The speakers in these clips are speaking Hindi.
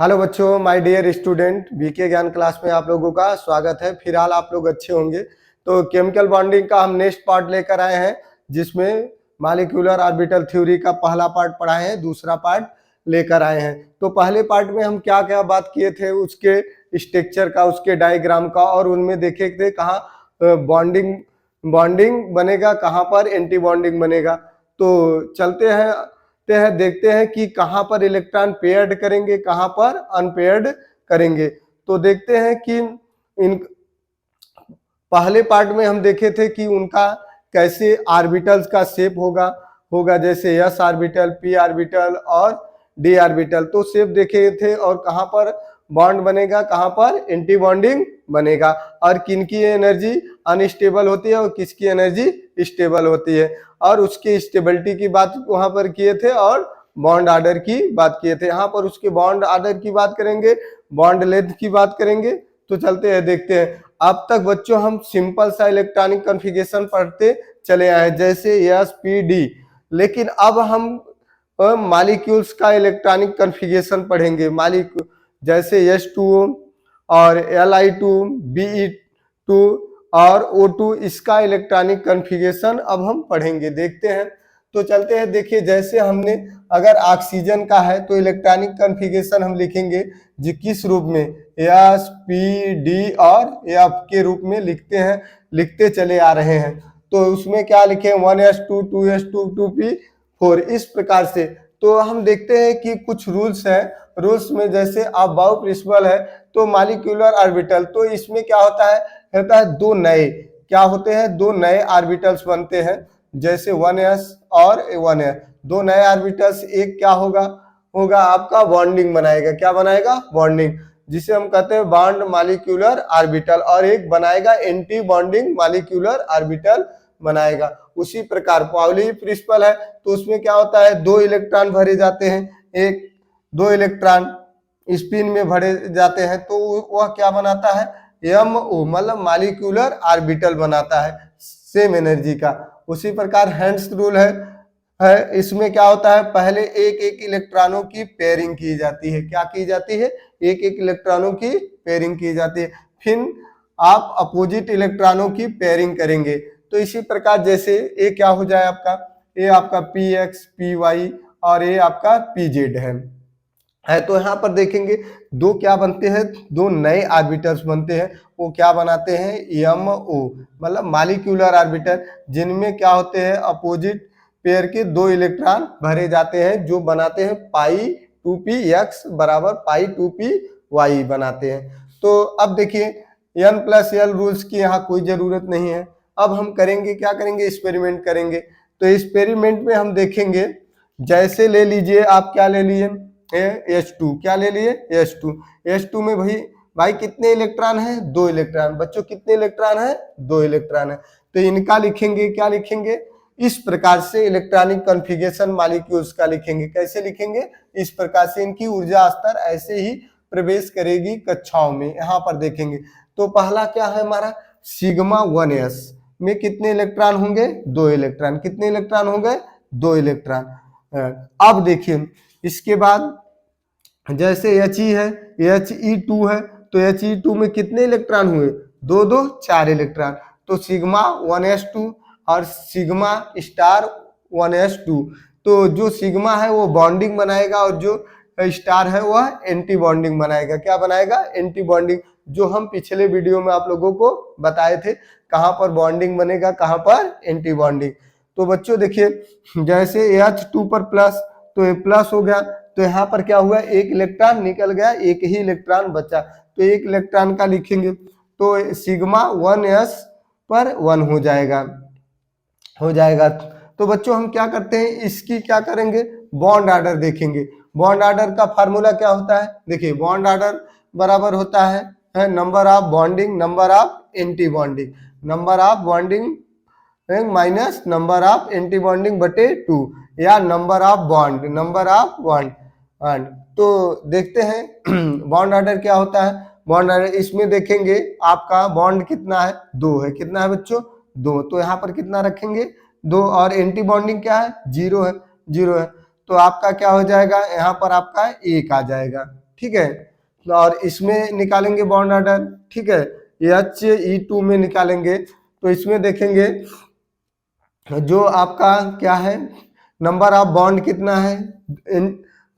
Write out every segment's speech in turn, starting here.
हेलो बच्चों, माय डियर स्टूडेंट, बीके ज्ञान क्लास में आप लोगों का स्वागत है। फिलहाल आप लोग अच्छे होंगे। तो केमिकल बॉन्डिंग का हम नेक्स्ट पार्ट लेकर आए हैं, जिसमें मॉलिक्यूलर ऑर्बिटल थ्योरी का पहला पार्ट पढ़ाए हैं, दूसरा पार्ट लेकर आए हैं। तो पहले पार्ट में हम क्या क्या बात किए थे, उसके स्ट्रक्चर का, उसके डायग्राम का, और उनमें देखे थे कहाँ बॉन्डिंग बॉन्डिंग बनेगा, कहाँ पर एंटी बॉन्डिंग बनेगा। तो चलते हैं देखते हैं कि कहाँ पर इलेक्ट्रॉन पेयर्ड करेंगे, कहाँ पर अनपेयर्ड करेंगे। तो देखते हैं कि इन पहले पार्ट में हम देखे थे कि उनका कैसे ऑर्बिटल्स का शेप होगा जैसे एस ऑर्बिटल, पी ऑर्बिटल और डी ऑर्बिटल। तो शेप देखे थे, और कहाँ पर बॉन्ड बनेगा, कहाँ पर एंटी बॉन्डिंग बनेगा, और किनकी एनर्जी अनस्टेबल होती है और किसकी एनर्जी स्टेबल होती है, और उसकी स्टेबिलिटी की बात वहां पर किए थे, और बॉन्ड ऑर्डर की बात किए थे। यहाँ पर उसके बॉन्ड ऑर्डर की बात करेंगे, बॉन्ड लेंथ की बात करेंगे। तो चलते हैं देखते हैं। अब तक बच्चों हम सिंपल सा इलेक्ट्रॉनिक कॉन्फ़िगरेशन पढ़ते चले आए, जैसे एस पी डी। लेकिन अब हम मॉलिक्यूल्स का इलेक्ट्रॉनिक कॉन्फ़िगरेशन पढ़ेंगे। मॉलिक्यूल जैसे H2O और Li2, Be2 और O2, इसका इलेक्ट्रॉनिक कॉन्फ़िगरेशन अब हम पढ़ेंगे, देखते हैं। तो चलते हैं, देखिए जैसे हमने अगर ऑक्सीजन का है तो इलेक्ट्रॉनिक कॉन्फ़िगरेशन हम लिखेंगे जी किस रूप में, एस पी डी और एफ के रूप में लिखते चले आ रहे हैं। तो उसमें क्या लिखे, 1s2 2s2 2p4, इस प्रकार से। तो हम देखते हैं कि कुछ रूल्स हैं। रूल्स में जैसे अबाव प्रिंसिपल है, तो मॉलिक्यूलर ऑर्बिटल, तो इसमें क्या होता है दो नए क्या होते हैं, दो नए ऑर्बिटल्स बनते हैं, जैसे 1s और 1s, दो नए ऑर्बिटल्स। एक क्या होगा आपका बॉन्डिंग बनाएगा, क्या बनाएगा, बॉन्डिंग, जिसे हम कहते हैं बॉन्ड मॉलिक्यूलर ऑर्बिटल, और एक बनाएगा एंटी बॉन्डिंग मॉलिक्यूलर ऑर्बिटल बनाएगा। उसी प्रकार पाउली प्रिंसिपल है, तो उसमें क्या होता है, दो इलेक्ट्रॉन भरे जाते हैं, एक दो इलेक्ट्रॉन स्पिन में भरे जाते हैं, तो वह क्या बनाता है, MO, मतलब मॉलिक्यूलर ऑर्बिटल बनाता है, सेम एनर्जी का। उसी प्रकार हैंड्स रूल है, इसमें क्या होता है, पहले एक एक इलेक्ट्रॉनों की पेयरिंग की जाती है। क्या की जाती है, एक एक इलेक्ट्रॉनों की पेयरिंग की जाती है, फिर आप अपोजिट इलेक्ट्रॉनों की पेयरिंग करेंगे। तो इसी प्रकार जैसे ए क्या हो जाए आपका, ए आपका PX PY और ए आपका PZ है। तो यहाँ पर देखेंगे दो क्या बनते हैं, दो नए ऑर्बिटल्स बनते हैं। वो क्या बनाते हैं, MO, मतलब मॉलिक्यूलर ऑर्बिटल, जिनमें क्या होते हैं, अपोजिट पेयर के दो इलेक्ट्रॉन भरे जाते हैं, जो बनाते हैं π2px बराबर π2py बनाते हैं। तो अब देखिए N+L रूल्स की यहाँ कोई जरूरत नहीं है। अब हम करेंगे, क्या करेंगे, एक्सपेरिमेंट करेंगे। तो एक्सपेरिमेंट में हम देखेंगे, जैसे ले लीजिए आप, क्या ले लिए, H2, क्या ले लिए, H2 में भाई कितने इलेक्ट्रॉन है, दो इलेक्ट्रॉन। बच्चों कितने इलेक्ट्रॉन है, दो इलेक्ट्रॉन है। तो इनका लिखेंगे, क्या लिखेंगे, इस प्रकार से इलेक्ट्रॉनिक कॉन्फ़िगरेशन मॉलिक्यूल्स का लिखेंगे। कैसे लिखेंगे, इस प्रकार से। इनकी ऊर्जा स्तर ऐसे ही प्रवेश करेगी कक्षाओं में। यहाँ पर देखेंगे तो पहला क्या है हमारा, सिग्मा 1s में कितने इलेक्ट्रॉन होंगे, दो इलेक्ट्रॉन। कितने इलेक्ट्रॉन होंगे, दो इलेक्ट्रॉन। अब देखिए इसके बाद जैसे He है, He2 है, तो He2 में कितने इलेक्ट्रॉन हुए, दो दो चार इलेक्ट्रॉन। तो सिग्मा 1s2 और सिग्मा स्टार 1s2, तो जो सिग्मा है वो बॉन्डिंग बनाएगा, और जो स्टार है वह एंटी बॉन्डिंग बनाएगा। क्या बनाएगा, एंटी बॉन्डिंग, जो हम पिछले वीडियो में आप लोगों को बताए थे, कहाँ पर बॉन्डिंग बनेगा, कहाँ पर एंटी बॉन्डिंग। तो बच्चों देखिए, जैसे H2 पर प्लस, तो ये प्लस हो गया, तो यहाँ पर क्या हुआ, एक इलेक्ट्रॉन निकल गया, एक ही इलेक्ट्रॉन बचा, तो एक इलेक्ट्रॉन का लिखेंगे, तो सिग्मा 1s पर 1 हो जाएगा। तो बच्चों हम क्या करते हैं, इसकी क्या करेंगे, बॉन्ड ऑर्डर देखेंगे। बॉन्ड ऑर्डर का फार्मूला क्या होता है, देखिए बॉन्ड ऑर्डर बराबर होता है number of bonding, number of anti bonding, number of bonding minus number of anti bonding बटे 2, या नंबर ऑफ बॉन्ड। तो देखते हैं बॉन्ड ऑर्डर क्या होता है। बॉन्ड ऑर्डर इसमें देखेंगे आपका बॉन्ड कितना है, दो है। कितना है बच्चों, दो। तो यहाँ पर कितना रखेंगे, दो, और एंटी बॉन्डिंग क्या है, जीरो है। तो आपका क्या हो जाएगा, यहाँ पर आपका एक आ जाएगा। ठीक है। और इसमें निकालेंगे बॉन्ड ऑर्डर, ठीक है, HE2 में निकालेंगे तो इसमें देखेंगे जो आपका क्या है, नंबर ऑफ बॉन्ड कितना है,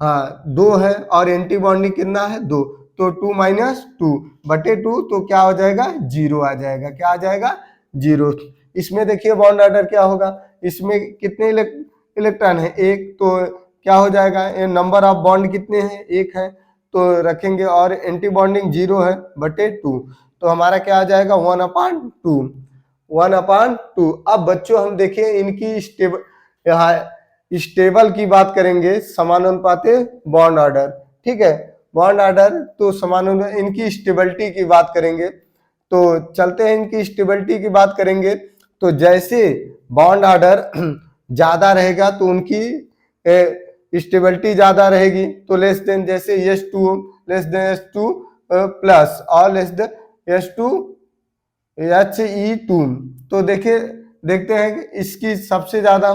हाँ 2 है, और एंटी बॉन्डिंग कितना है 2, तो 2 माइनस 2 बटे 2, तो क्या हो जाएगा 0 आ जाएगा, क्या आ जाएगा 0। इसमें देखिए बॉन्ड ऑर्डर क्या होगा, इसमें कितने इलेक्ट्रॉन है, एक, तो क्या हो जाएगा, नंबर ऑफ बॉन्ड कितने हैं, एक है, तो रखेंगे, और एंटी बॉन्डिंग 0 है बटे 2, तो हमारा क्या आ जाएगा 1/2, 1/2। अब बच्चों हम देखें इनकी स्टेबल की बात करेंगे, समानुपाती बॉन्ड ऑर्डर, ठीक है, बॉन्ड ऑर्डर तो समानुपाती, इनकी स्टेबिलिटी की बात करेंगे, तो चलते हैं इनकी स्टेबिलिटी की बात करेंगे। तो जैसे बॉन्ड ऑर्डर ज्यादा रहेगा तो उनकी स्टेबिलिटी ज्यादा रहेगी, तो लेस देन, जैसे H2 less than H2 plus और लेस देन H2 HE2, तो देखिए देखते हैं कि इसकी सबसे ज्यादा,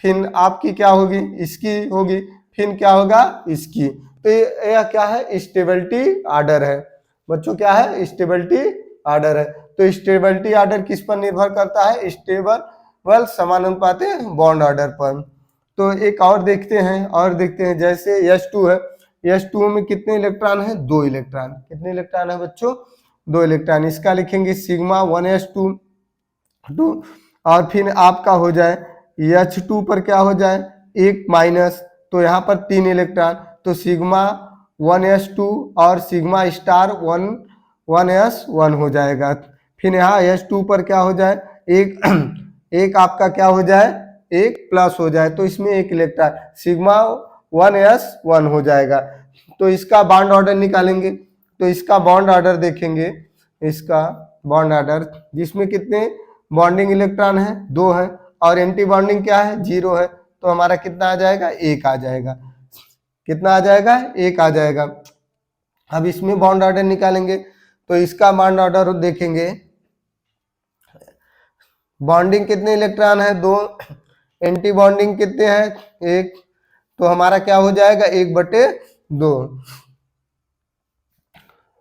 फिर आपकी क्या होगी, इसकी होगी, फिर क्या होगा इसकी, तो यह क्या है स्टेबिलिटी ऑर्डर है बच्चों, क्या है स्टेबिलिटी ऑर्डर है। तो स्टेबिलिटी ऑर्डर किस पर निर्भर करता है, स्टेबल समानुपाती बॉन्ड ऑर्डर पर। तो एक और देखते हैं, जैसे H2 है, H2 में कितने इलेक्ट्रॉन है, 2 इलेक्ट्रॉन, कितने इलेक्ट्रॉन है बच्चों, 2 इलेक्ट्रॉन, इसका लिखेंगे सिग्मा 1s2 2, और फिर आपका हो जाए H2 पर क्या हो जाए 1 माइनस, तो यहाँ पर 3 इलेक्ट्रॉन, तो सिग्मा 1s2 और सिग्मा स्टार 1s1 हो जाएगा। फिर यहाँ H2 पर क्या हो जाए एक आपका क्या हो जाए, एक प्लस हो जाए, तो इसमें 1 इलेक्ट्रॉन, सिग्मा 1s1 हो जाएगा। तो इसका बॉन्ड ऑर्डर निकालेंगे, तो इसका बॉन्ड ऑर्डर देखेंगे, इसका बॉन्ड ऑर्डर जिसमें कितने बॉन्डिंग इलेक्ट्रॉन है 2 है, और एंटी बॉन्डिंग क्या है 0 है, तो हमारा कितना आ जाएगा 1 आ जाएगा, कितना आ जाएगा 1 आ जाएगा। अब इसमें बॉन्ड ऑर्डर निकालेंगे, तो इसका बॉन्ड ऑर्डर देखेंगे, बॉन्डिंग कितने इलेक्ट्रॉन है 2, एंटी बॉन्डिंग कितने हैं 1, तो हमारा क्या हो जाएगा 1/2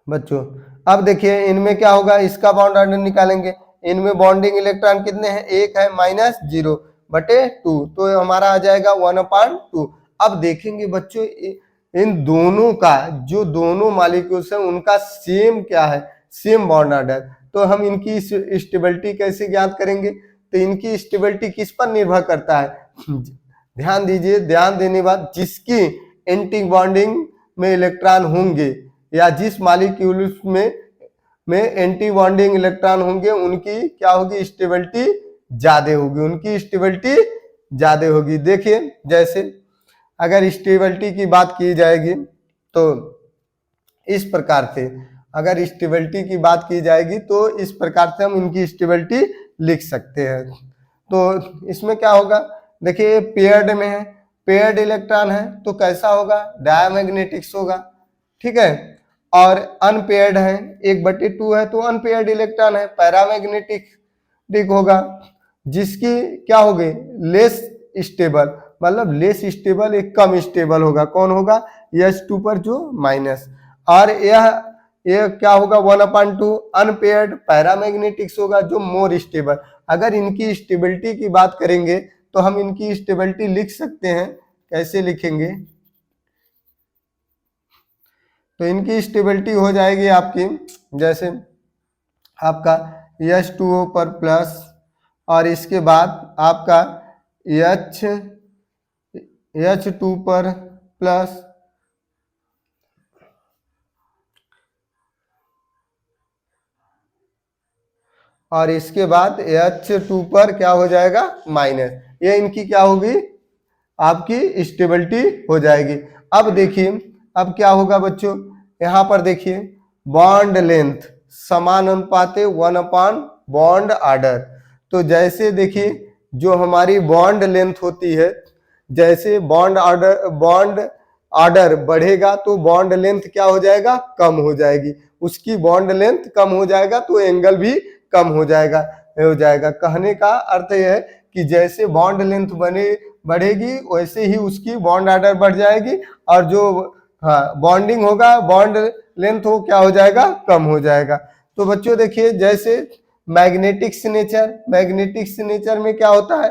बच्चों। अब देखिए इनमें क्या होगा, इसका बॉन्ड ऑर्डर निकालेंगे, इनमें बॉन्डिंग इलेक्ट्रॉन कितने हैं 1 है, माइनस 0/2, तो हमारा आ जाएगा 1/2। अब देखेंगे बच्चों इन दोनों का, जो दोनों मॉलिक्यूल्स हैं उनका सेम क्या है, सेम बॉन्ड ऑर्डर, तो हम इनकी स्टेबिलिटी कैसे ज्ञात करेंगे, तो इनकी स्टेबिलिटी किस पर निर्भर करता है, ध्यान दीजिए, ध्यान देने बाद, जिसकी एंटी बॉन्डिंग में इलेक्ट्रॉन होंगे या जिस मॉलिक्यूल्स में एंटी बॉन्डिंग इलेक्ट्रॉन होंगे उनकी क्या होगी स्टेबिलिटी ज्यादा होगी, उनकी स्टेबिलिटी ज्यादा होगी। देखिए जैसे अगर स्टेबिलिटी की बात की जाएगी तो इस प्रकार से, अगर स्टेबिलिटी की बात की जाएगी तो इस प्रकार से हम इनकी स्टेबिलिटी लिख सकते हैं। तो इसमें क्या होगा, देखिए पेयर्ड में है, पेयर्ड इलेक्ट्रॉन है तो कैसा होगा, डायमैग्नेटिक्स होगा, ठीक है, और अनपेयर्ड है 1/2 है तो अनपेयर्ड इलेक्ट्रॉन है, पैरामैग्नेटिक होगा, जिसकी क्या होगी लेस स्टेबल, मतलब लेस स्टेबल, एक कम स्टेबल होगा, कौन होगा H2 पर जो माइनस, और यह क्या होगा 1/2 अनपेयर्ड पैरामैग्नेटिक्स होगा जो मोर स्टेबल। अगर इनकी स्टेबिलिटी की बात करेंगे तो हम इनकी स्टेबिलिटी लिख सकते हैं, कैसे लिखेंगे, तो इनकी स्टेबिलिटी हो जाएगी आपकी, जैसे आपका H2O पर प्लस, और इसके बाद आपका H2 पर प्लस, और इसके बाद H2 पर क्या हो जाएगा माइनस, ये इनकी क्या होगी आपकी स्टेबिलिटी हो जाएगी। अब देखिए अब क्या होगा बच्चों, यहाँ पर देखिए बॉन्ड लेंथ समानुपाती 1 बॉन्ड ऑर्डर, तो जैसे देखिए जो हमारी बॉन्ड लेंथ होती है, जैसे बॉन्ड ऑर्डर बढ़ेगा तो बॉन्ड लेंथ क्या हो जाएगा कम हो जाएगी, उसकी बॉन्ड लेंथ कम हो जाएगा तो एंगल भी कम हो जाएगा। कहने का अर्थ यह है कि जैसे बॉन्ड लेंथ बढ़ेगी वैसे ही उसकी बॉन्ड ऑर्डर बढ़ जाएगी, और जो हाँ बॉन्डिंग होगा, बॉन्ड लेंथ हो क्या हो जाएगा, कम हो जाएगा। तो बच्चों देखिए जैसे मैग्नेटिक सिग्नेचर, मैग्नेटिक सिग्नेचर में क्या होता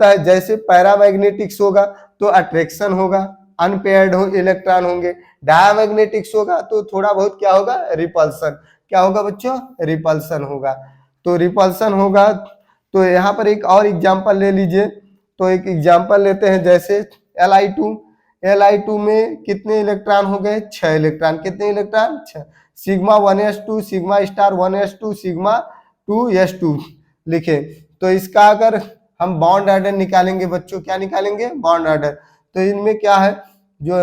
है जैसे पैरामैग्नेटिक्स होगा तो अट्रैक्शन होगा, अनपेयर्ड हो इलेक्ट्रॉन होंगे। डायमैग्नेटिक्स होगा तो थोड़ा बहुत क्या होगा, रिपल्सन। क्या होगा बच्चों, रिपल्सन होगा। तो रिपल्सन होगा। तो यहाँ पर एक और एग्जांपल ले लीजिए। तो एक एग्जांपल लेते हैं जैसे Li2, Li2 में कितने इलेक्ट्रॉन हो गए, 6 इलेक्ट्रॉन। कितने electron, 6। Sigma 1s2, sigma star 1s2, sigma 2s2 लिखे। तो इसका अगर हम बॉन्ड ऑर्डर निकालेंगे बच्चों, क्या निकालेंगे, बॉन्ड ऑर्डर। तो इनमें क्या है, जो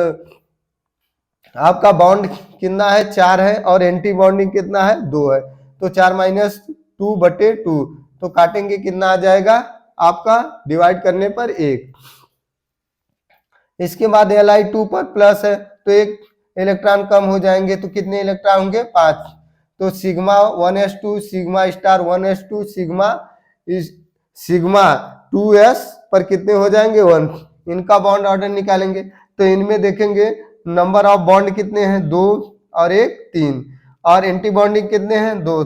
आपका बॉन्ड कितना है, 4 है, और एंटी बॉन्डिंग कितना है, 2 है। तो 4 माइनस 2/2, तो काटेंगे कितना आ जाएगा आपका, डिवाइड करने पर 1। इसके बाद Li2 पर प्लस है तो एक इलेक्ट्रॉन कम हो जाएंगे, तो कितने इलेक्ट्रॉन होंगे, 5। तो sigma 1s2, sigma star 1s2, sigma 2s पर कितने हो जाएंगे, 1। इनका बॉन्ड ऑर्डर निकालेंगे। तो इनमें देखेंगे नंबर ऑफ बॉन्ड कितने हैं, 2 और 1 3, और एंटी बॉन्डिंग कितने हैं, 2।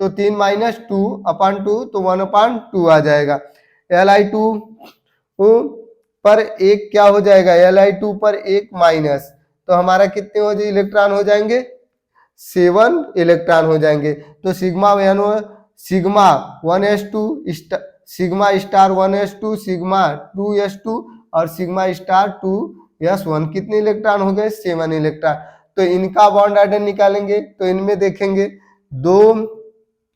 तो 3 माइनस 2/2 तो 1/2 आ जाएगा। Li2 पर एक क्या हो जाएगा, Li2 पर एक माइनस, तो हमारा कितने हो जाए इलेक्ट्रॉन हो जाएंगे, 7 इलेक्ट्रॉन हो जाएंगे। तो sigma 1s2, sigma star 1s2, sigma 2s2 और सिग्मा स्टार 2s1 कितने इलेक्ट्रॉन हो गए, 7 इलेक्ट्रॉन। तो इनका बॉन्ड ऑर्डर निकालेंगे। तो इनमें देखेंगे 2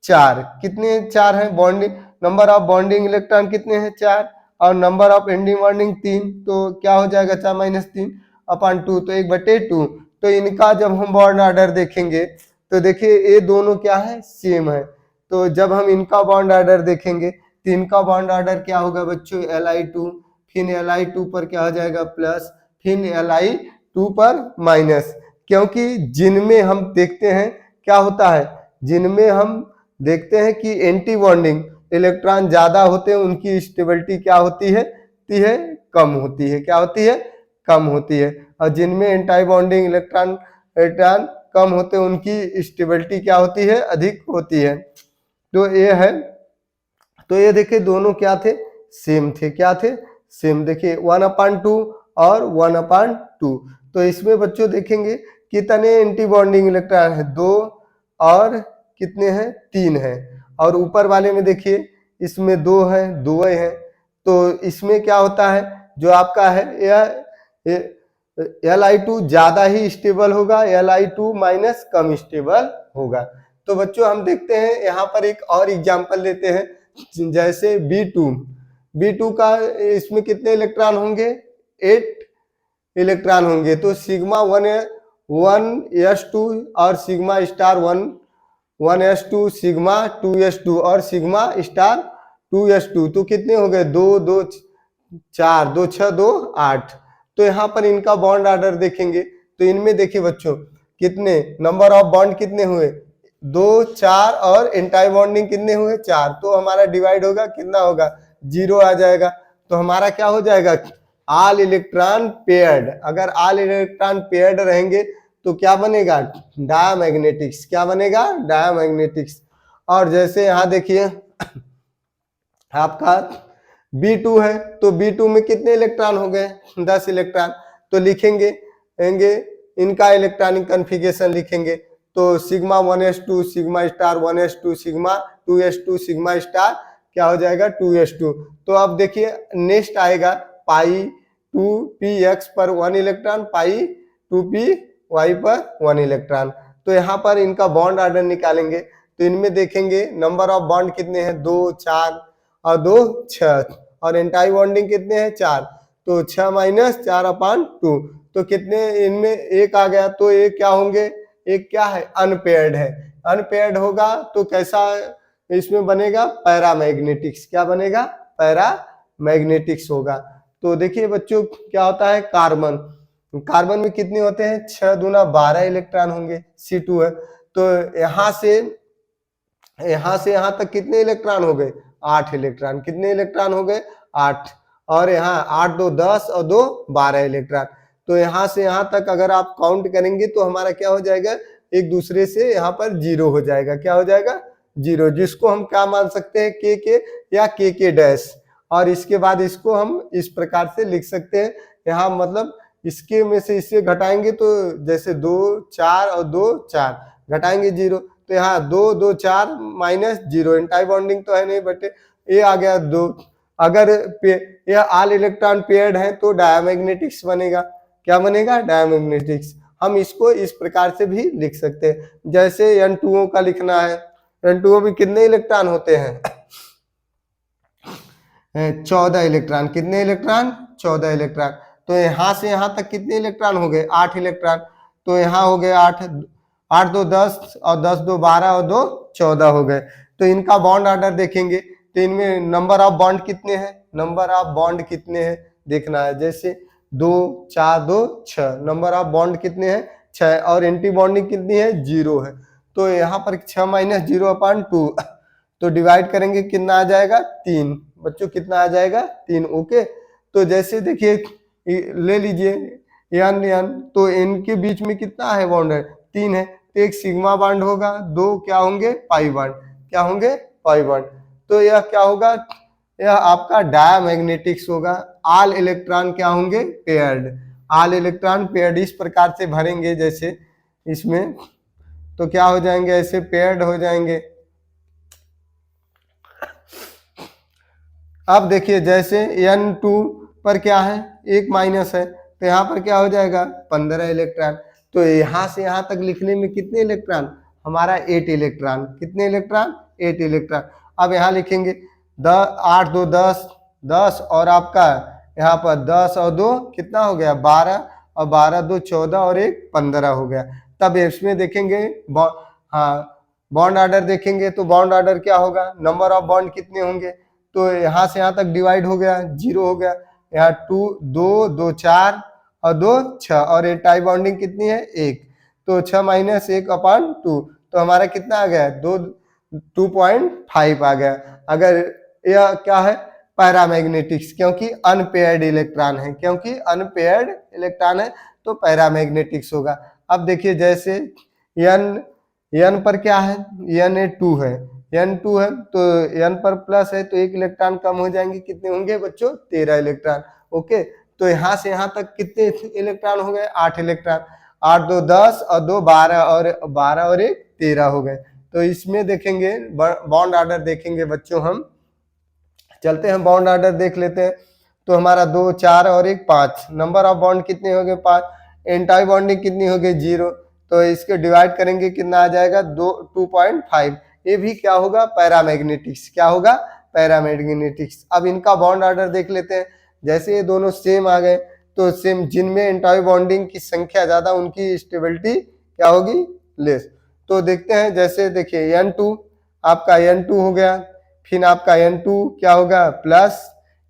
4, कितने 4 हैं, bonding number of bonding electron कितने हैं, 4, और नंबर ऑफ एंडिंग बॉन्डिंग 3। तो क्या हो जाएगा, 4 माइनस 3/2 तो 1/2। तो इनका जब हम बॉन्ड ऑर्डर देखेंगे तो देखिए ये दोनों क्या है, सेम है। तो जब हम इनका बॉन्ड ऑर्डर देखेंगे तो इनका बॉन्ड ऑर्डर क्या होगा बच्चों, Li2, फिर Li2 पर क्या हो जाएगा प्लस, फिर Li2 पर माइनस। क्योंकि जिनमें हम देखते हैं क्या होता है, जिनमें हम देखते हैं कि एंटी बॉन्डिंग इलेक्ट्रॉन ज्यादा होते हैं उनकी स्टेबिलिटी क्या होती है, कम होती है। क्या होती है, कम होती है। और जिनमें एंटी बॉन्डिंग इलेक्ट्रॉन कम होते हैं उनकी स्टेबिलिटी क्या होती है, अधिक होती है। तो ये है। तो ये देखिए दोनों क्या थे, सेम थे। क्या थे, सेम। देखिए 1/2 और 1/2। तो इसमें बच्चों देखेंगे कितने एंटी बॉन्डिंग इलेक्ट्रॉन है, 2 और कितने हैं, 3 है। और ऊपर वाले में देखिए इसमें 2 है, 2 है। तो इसमें क्या होता है, जो आपका है यह Li2 ज्यादा ही स्टेबल होगा, Li2 माइनस कम स्टेबल होगा। तो बच्चों हम देखते हैं यहाँ पर एक और एग्जांपल लेते हैं जैसे B2 का, इसमें कितने इलेक्ट्रॉन होंगे, 8 इलेक्ट्रॉन होंगे। तो सिग्मा 1s2 और sigma star 1s2, sigma 2s2 और सिग्मा स्टार 2s2 तो कितने हो गए, 2 2 4, 2 6 2 8। तो यहाँ पर इनका बॉन्ड ऑर्डर देखेंगे तो इनमें देखिए बच्चों कितने नंबर ऑफ बॉन्ड कितने हुए, 2 4, और एंटी बॉन्डिंग कितने हुए, 4। तो हमारा डिवाइड होगा कितना होगा, 0 आ जाएगा। तो हमारा क्या हो जाएगा, ऑल इलेक्ट्रॉन पेयर्ड। अगर ऑल इलेक्ट्रॉन पेयर्ड रहेंगे तो क्या बनेगा, डायमैग्नेटिक्स। क्या बनेगा, डायमैग्नेटिक्स। और जैसे यहाँ देखिए आपका B2 है तो B2 में कितने इलेक्ट्रॉन हो गए, 10 इलेक्ट्रॉन। तो लिखेंगे इनका इलेक्ट्रॉनिक कन्फिगरेशन लिखेंगे। तो sigma 1s2, sigma star 1s2, sigma 2s2, sigma star क्या हो जाएगा, 2s2। तो अब देखिए नेक्स्ट आएगा पाई 2px पर 1 इलेक्ट्रॉन, पाई 2py पर 1 इलेक्ट्रॉन। तो यहाँ पर इनका बॉन्ड ऑर्डर निकालेंगे। तो इनमें देखेंगे नंबर ऑफ बॉन्ड कितने हैं, 2 4 और 2 6, और एंटी बॉन्डिंग कितने हैं, 4। तो 6 माइनस 4/2 तो कितने, इनमें एक आ गया। तो ये क्या होंगे, एक क्या है, अनपेयर्ड है। अनपेयर्ड होगा तो कैसा इसमें बनेगा, पैरामैग्नेटिक्स। क्या बनेगा, पैरामैग्नेटिक्स होगा। तो देखिए बच्चों क्या होता है, कार्बन में कितने होते हैं, 6 दूना 12 इलेक्ट्रॉन होंगे, C2 है। तो यहाँ से यहाँ तक कितने इलेक्ट्रॉन हो गए, 8 इलेक्ट्रॉन। कितने इलेक्ट्रॉन हो गए, 8। और यहाँ 8 2 10 और 2 12 इलेक्ट्रॉन। तो यहाँ से यहाँ तक अगर आप काउंट करेंगे तो हमारा क्या हो जाएगा, एक दूसरे से यहाँ पर जीरो हो जाएगा। क्या हो जाएगा, जीरो, जिसको हम क्या मान सकते हैं, के या के डैश। और इसके बाद इसको हम इस प्रकार से लिख सकते हैं, यहाँ मतलब इसके में से इससे घटाएंगे तो जैसे 2 4 और 2 4 घटाएंगे 0, तो यहाँ 2 2 4 माइनस 0, एंटाई बॉन्डिंग तो है नहीं बटे ये आ गया 2। अगर यह ऑल इलेक्ट्रॉन पेयर्ड है तो डायमैग्नेटिक्स बनेगा। क्या बनेगा, डायमैग्नेटिक्स। हम इसको इस प्रकार से भी लिख सकते हैं, जैसे N2O का लिखना है। N2O में कितने इलेक्ट्रॉन होते हैं, 14 इलेक्ट्रॉन। कितने इलेक्ट्रॉन, 14 इलेक्ट्रॉन। तो यहाँ से यहाँ तक कितने इलेक्ट्रॉन हो गए, 8 इलेक्ट्रॉन। तो यहाँ हो गए 8 8 2 10 और 10 2 12 और 2 14 हो गए। तो इनका बॉन्ड ऑर्डर देखेंगे तो इनमें नंबर ऑफ बॉन्ड कितने हैं, नंबर ऑफ बॉन्ड कितने हैं देखना है। जैसे 2 4 2 6, नंबर ऑफ बॉन्ड कितने हैं, 6, और एंटी बॉन्डिंग कितनी है, 0 है। तो यहाँ पर 6 माइनस 0/2, तो डिवाइड करेंगे कितना आ जाएगा, 3। बच्चों कितना आ जाएगा, 3। ओके, तो जैसे देखिए ले लीजिए n, तो इनके बीच में कितना है बॉन्ड है, 3 है। तो एक सिग्मा बॉन्ड होगा, 2 क्या होंगे, पाई बॉन्ड। क्या होंगे, पाई बॉन्ड। तो यह क्या होगा, यह आपका डायमैग्नेटिक्स होगा। ऑल इलेक्ट्रॉन क्या होंगे, पेयर्ड। ऑल इलेक्ट्रॉन पेयर्ड इस प्रकार से भरेंगे जैसे इसमें, तो क्या हो जाएंगे, ऐसे पेयर्ड हो जाएंगे। अब देखिए जैसे N2 पर क्या है, 1 माइनस है, तो यहाँ पर क्या हो जाएगा, 15 इलेक्ट्रॉन। तो यहाँ से यहाँ तक लिखने में कितने इलेक्ट्रॉन, हमारा 8 इलेक्ट्रॉन। कितने इलेक्ट्रॉन, 8 इलेक्ट्रॉन। अब यहाँ लिखेंगे 8 2 10 10, और आपका यहाँ पर 10 और 2 कितना हो गया, 12, और 12 2 14 और 1 15 हो गया। तब इसमें देखेंगे हाँ बॉन्ड ऑर्डर देखेंगे, तो बॉन्ड ऑर्डर क्या होगा, नंबर ऑफ बॉन्ड कितने होंगे। तो यहाँ से यहाँ तक डिवाइड हो गया, 0 हो गया। यहाँ 2 2 4 और 2 6, और ये टाई बॉन्डिंग कितनी है, 1। तो 6 माइनस 1/2, तो हमारा कितना आ गया, 2.5 आ गया। अगर यह क्या है, पैरामैग्नेटिक्स, क्योंकि अनपेयर्ड इलेक्ट्रॉन है, क्योंकि अनपेयर्ड इलेक्ट्रॉन है तो पैरामैग्नेटिक्स होगा। अब देखिए जैसे n पर क्या है, Na2 है, N2 है, तो N पर प्लस है तो 1 इलेक्ट्रॉन कम हो जाएंगे। कितने होंगे बच्चों, 13 इलेक्ट्रॉन। ओके, तो यहाँ से यहाँ तक कितने इलेक्ट्रॉन हो गए, 8 इलेक्ट्रॉन। 8 2 10 और 2 12, और 12 और 1 13 हो गए। तो इसमें देखेंगे बॉन्ड ऑर्डर देखेंगे बच्चों, हम चलते हैं बॉन्ड ऑर्डर देख लेते हैं। तो हमारा 2 4 और 1 5, नंबर ऑफ बॉन्ड कितने हो गए, 5। एंटाई बॉन्डिंग कितनी हो गई, 0। तो इसके डिवाइड करेंगे कितना आ जाएगा, 2.5। ये भी क्या होगा, पैरामैग्नेटिक्स। क्या होगा, पैरामैग्नेटिक्स। अब इनका बॉन्ड ऑर्डर देख लेते हैं। जैसे ये दोनों सेम आ गए, तो सेम जिनमें एंटाई बॉन्डिंग की संख्या ज्यादा उनकी स्टेबिलिटी क्या होगी, लेस। तो देखते हैं, जैसे देखिए N2, आपका N2 हो गया, फिर आपका N2 क्या होगा, प्लस।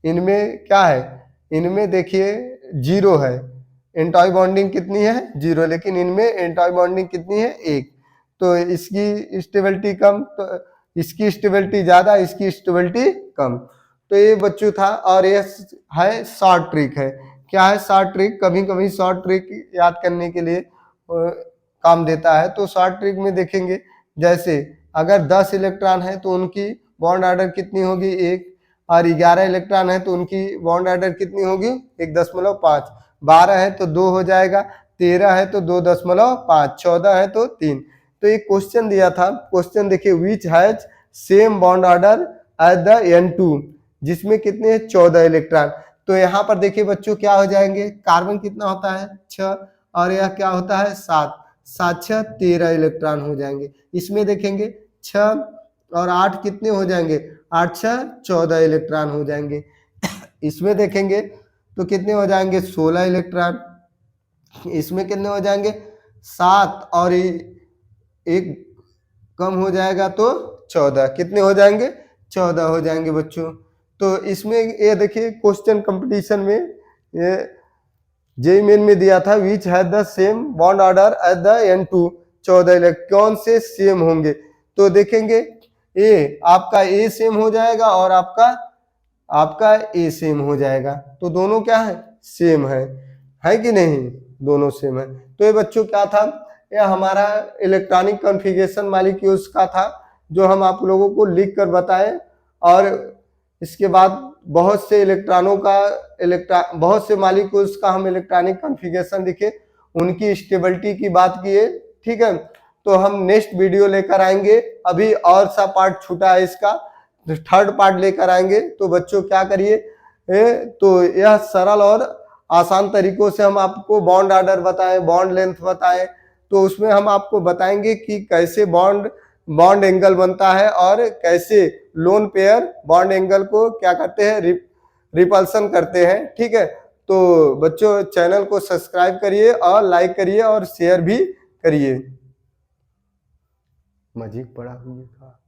इनमें क्या है, इनमें देखिए 0 है, एंटाई बॉन्डिंग कितनी है, 0, लेकिन इनमें एंटाई बॉन्डिंग कितनी है, 1। तो इसकी स्टेबिलिटी कम, तो इसकी स्टेबिलिटी ज्यादा, इसकी स्टेबिलिटी कम। तो ये बच्चों था, और ये है शॉर्ट ट्रिक है। क्या है, शॉर्ट ट्रिक। कभी कभी शॉर्ट ट्रिक याद करने के लिए काम देता है। तो शॉर्ट ट्रिक में देखेंगे, जैसे अगर 10 इलेक्ट्रॉन है तो उनकी बॉन्ड ऑर्डर कितनी होगी, 1। और 11 इलेक्ट्रॉन है तो उनकी बॉन्ड ऑर्डर कितनी होगी, 1.5। 12 है तो 2 हो जाएगा, 13 है तो 2.5, 14 है तो 3। तो एक क्वेश्चन दिया था, क्वेश्चन देखिए, which has same bond order as the N2, जिसमें कितने हैं, 14 इलेक्ट्रॉन। तो यहाँ पर देखिए बच्चों क्या हो जाएंगे, कार्बन कितना होता है, 6, और यह क्या होता है, 7। 7 6 13 इलेक्ट्रॉन हो जाएंगे। इसमें देखेंगे 6 और 8 कितने हो जाएंगे, 8 6 14 इलेक्ट्रॉन हो जाएंगे। इसमें देखेंगे तो कितने हो जाएंगे, 16 इलेक्ट्रॉन। इसमें कितने हो जाएंगे, 7, और एक कम हो जाएगा तो 14। कितने हो जाएंगे, 14 हो जाएंगे बच्चों। तो इसमें ये देखिए क्वेश्चन कंपटीशन में ये जेईई मेन में दिया था, which has the same bond order as the N2, 14 electron से सेम होंगे। तो देखेंगे ए, आपका ए सेम हो जाएगा, और आपका ए सेम हो जाएगा। तो दोनों क्या है, सेम है है कि नहीं, दोनों सेम है। तो ये बच्चों क्या था, ये हमारा इलेक्ट्रॉनिक कॉन्फ़िगरेशन मॉलिक्यूल्स का था जो हम आप लोगों को लिख कर बताएं। और इसके बाद बहुत से इलेक्ट्रॉनों का बहुत से मॉलिक्यूल्स का हम इलेक्ट्रॉनिक कॉन्फ़िगरेशन लिखे, उनकी स्टेबिलिटी की बात किए। ठीक है, तो हम नेक्स्ट वीडियो लेकर आएंगे, अभी और सा पार्ट छूटा है इसका, थर्ड पार्ट लेकर आएंगे। तो बच्चों क्या करिए, तो यह सरल और आसान तरीकों से हम आपको बॉन्ड ऑर्डर बताएं, बॉन्ड लेंथ बताएं, तो उसमें हम आपको बताएंगे कि कैसे बॉन्ड एंगल बनता है और कैसे लोन पेयर बॉन्ड एंगल को क्या करते हैं, रिपल्सन करते हैं। ठीक है, तो बच्चों चैनल को सब्सक्राइब करिए और लाइक करिए और शेयर भी करिए। मजीद पड़ा हुआ था।